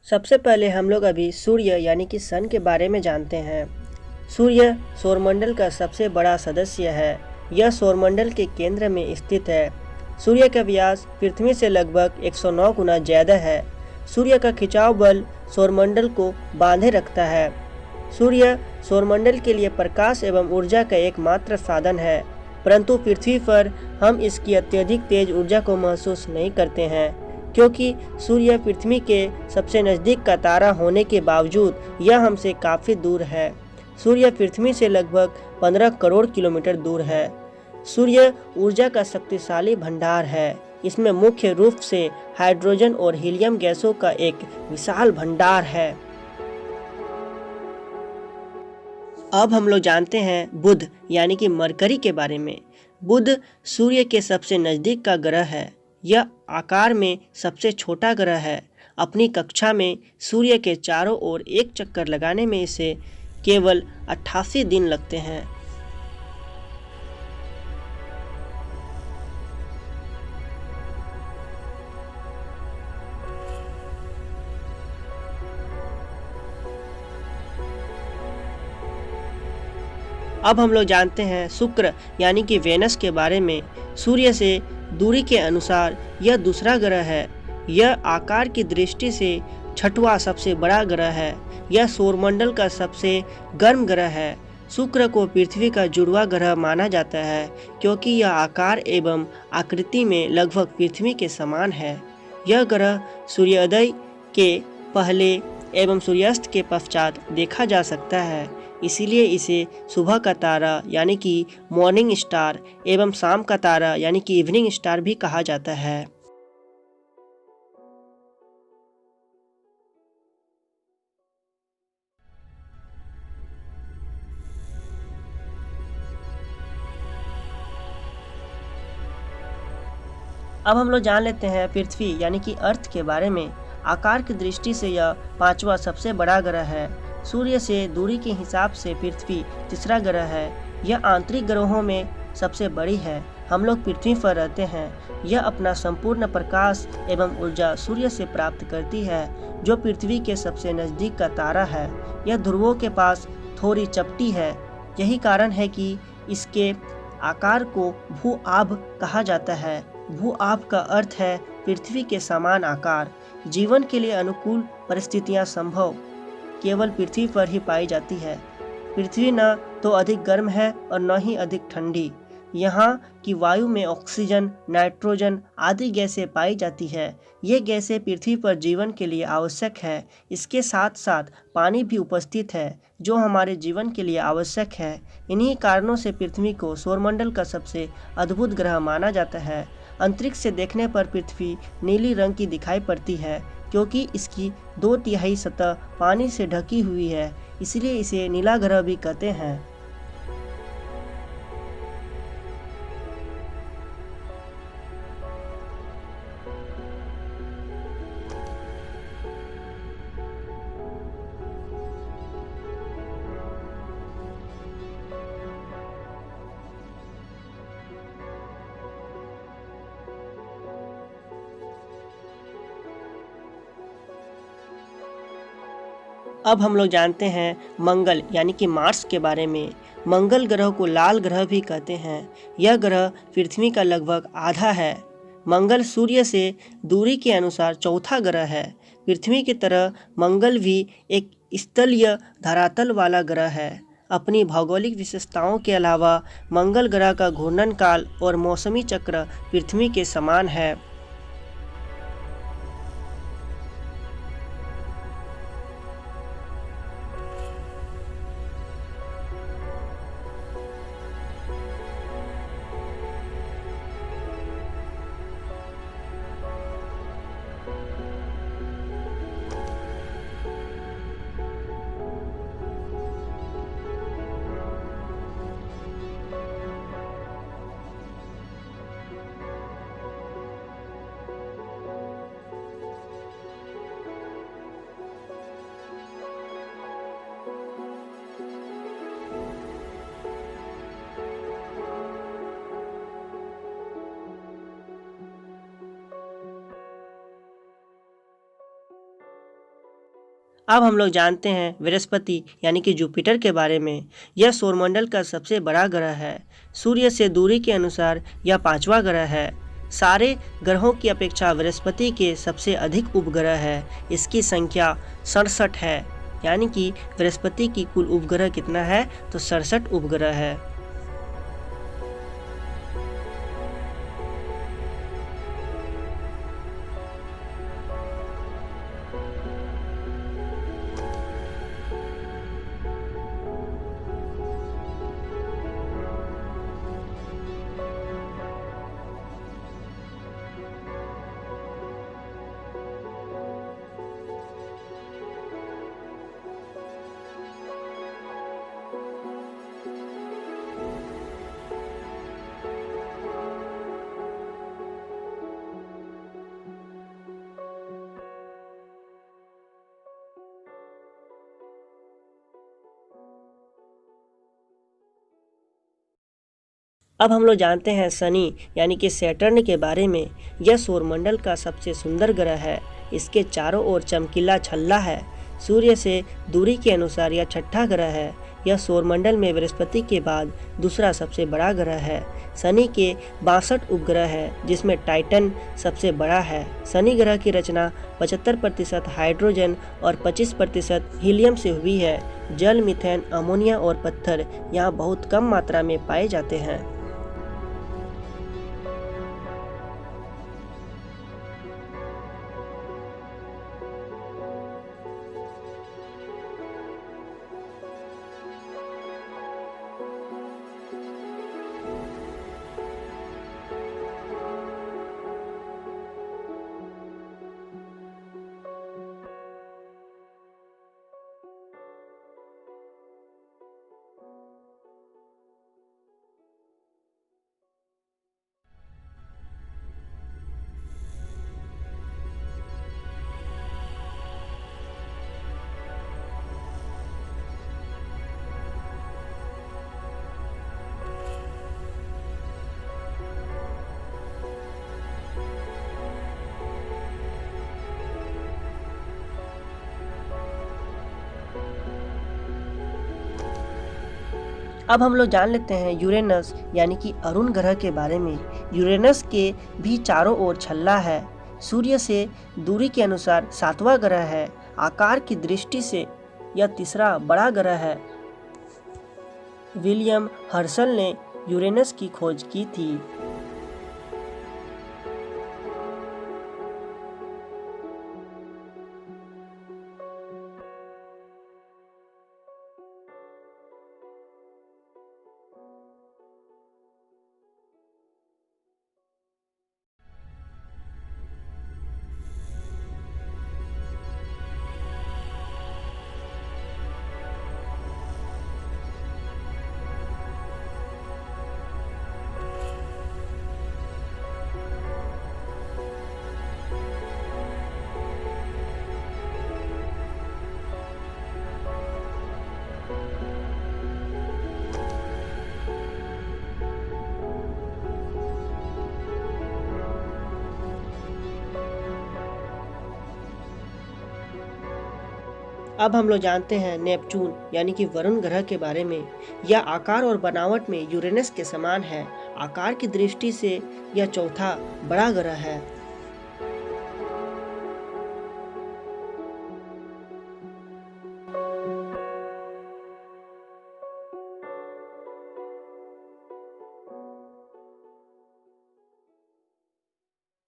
सबसे पहले हम लोग अभी सूर्य यानी कि सन के बारे में जानते हैं। सूर्य सौरमंडल का सबसे बड़ा सदस्य है। यह सौरमंडल के केंद्र में स्थित है। सूर्य का व्यास पृथ्वी से लगभग 109 गुना ज़्यादा है। सूर्य का खिंचाव बल सौरमंडल को बांधे रखता है। सूर्य सौरमंडल के लिए प्रकाश एवं ऊर्जा का एकमात्र साधन है, परंतु पृथ्वी पर हम इसकी अत्यधिक तेज ऊर्जा को महसूस नहीं करते हैं, क्योंकि सूर्य पृथ्वी के सबसे नज़दीक का तारा होने के बावजूद यह हमसे काफ़ी दूर है। सूर्य पृथ्वी से लगभग 15 करोड़ किलोमीटर दूर है। सूर्य ऊर्जा का शक्तिशाली भंडार है। इसमें मुख्य रूप से हाइड्रोजन और हीलियम गैसों का एक विशाल भंडार है। अब हम लोग जानते हैं बुध यानी कि मरकरी के बारे में। बुध सूर्य के सबसे नज़दीक का ग्रह है। यह आकार में सबसे छोटा ग्रह है। अपनी कक्षा में सूर्य के चारों ओर एक चक्कर लगाने में इसे केवल 88 दिन लगते हैं। अब हम लोग जानते हैं शुक्र यानी कि वेनस के बारे में। सूर्य से दूरी के अनुसार यह दूसरा ग्रह है। यह आकार की दृष्टि से छठवां सबसे बड़ा ग्रह है। यह सौरमंडल का सबसे गर्म ग्रह है। शुक्र को पृथ्वी का जुड़वा ग्रह माना जाता है, क्योंकि यह आकार एवं आकृति में लगभग पृथ्वी के समान है। यह ग्रह सूर्योदय के पहले एवं सूर्यास्त के पश्चात देखा जा सकता है, इसीलिए इसे सुबह का तारा यानी कि मॉर्निंग स्टार एवं शाम का तारा यानी कि इवनिंग स्टार भी कहा जाता है। अब हम लोग जान लेते हैं पृथ्वी यानी कि अर्थ के बारे में। आकार की दृष्टि से यह पांचवा सबसे बड़ा ग्रह है। सूर्य से दूरी के हिसाब से पृथ्वी तीसरा ग्रह है। यह आंतरिक ग्रहों में सबसे बड़ी है। हम लोग पृथ्वी पर रहते हैं। यह अपना संपूर्ण प्रकाश एवं ऊर्जा सूर्य से प्राप्त करती है, जो पृथ्वी के सबसे नज़दीक का तारा है। यह ध्रुवों के पास थोड़ी चपटी है। यही कारण है कि इसके आकार को भू-आभ कहा जाता है। भू-आभ का अर्थ है पृथ्वी के समान आकार। जीवन के लिए अनुकूल परिस्थितियां संभव केवल पृथ्वी पर ही पाई जाती है। पृथ्वी न तो अधिक गर्म है और न ही अधिक ठंडी। यहाँ की वायु में ऑक्सीजन, नाइट्रोजन आदि गैसें पाई जाती है। ये गैसें पृथ्वी पर जीवन के लिए आवश्यक है। इसके साथ साथ पानी भी उपस्थित है, जो हमारे जीवन के लिए आवश्यक है। इन्हीं कारणों से पृथ्वी को सौरमंडल का सबसे अद्भुत ग्रह माना जाता है। अंतरिक्ष से देखने पर पृथ्वी नीली रंग की दिखाई पड़ती है, क्योंकि इसकी 2/3 सतह पानी से ढकी हुई है, इसलिए इसे नीला ग्रह भी कहते हैं। अब हम लोग जानते हैं मंगल यानी कि मार्स के बारे में। मंगल ग्रह को लाल ग्रह भी कहते हैं। यह ग्रह पृथ्वी का लगभग आधा है। मंगल सूर्य से दूरी के अनुसार चौथा ग्रह है। पृथ्वी की तरह मंगल भी एक स्थलीय धरातल वाला ग्रह है। अपनी भौगोलिक विशेषताओं के अलावा मंगल ग्रह का घूर्णन काल और मौसमी चक्र पृथ्वी के समान है। अब हम लोग जानते हैं बृहस्पति यानी कि जुपिटर के बारे में। यह सौरमंडल का सबसे बड़ा ग्रह है। सूर्य से दूरी के अनुसार यह पांचवा ग्रह है। सारे ग्रहों की अपेक्षा बृहस्पति के सबसे अधिक उपग्रह है। इसकी संख्या 67 है। यानी कि बृहस्पति की कुल उपग्रह कितना है, तो 67 उपग्रह है। अब हम लोग जानते हैं शनि यानी कि सैटर्न के बारे में। यह सौरमंडल का सबसे सुंदर ग्रह है। इसके चारों ओर चमकीला छल्ला है। सूर्य से दूरी के अनुसार यह छठा ग्रह है। यह सौरमंडल में बृहस्पति के बाद दूसरा सबसे बड़ा ग्रह है। शनि के 62 उपग्रह हैं, जिसमें टाइटन सबसे बड़ा है। शनि ग्रह की रचना 75% हाइड्रोजन और 25% हीलियम से हुई है। जल, मीथेन, अमोनिया और पत्थर यहाँ बहुत कम मात्रा में पाए जाते हैं। अब हम लोग जान लेते हैं यूरेनस यानी कि अरुण ग्रह के बारे में। यूरेनस के भी चारों ओर छल्ला है। सूर्य से दूरी के अनुसार 7वां ग्रह है। आकार की दृष्टि से यह तीसरा बड़ा ग्रह है। विलियम हर्शल ने यूरेनस की खोज की थी। अब हम लोग जानते हैं नेपच्यून यानी कि वरुण ग्रह के बारे में। यह आकार और बनावट में यूरेनस के समान है। आकार की दृष्टि से यह चौथा बड़ा ग्रह है।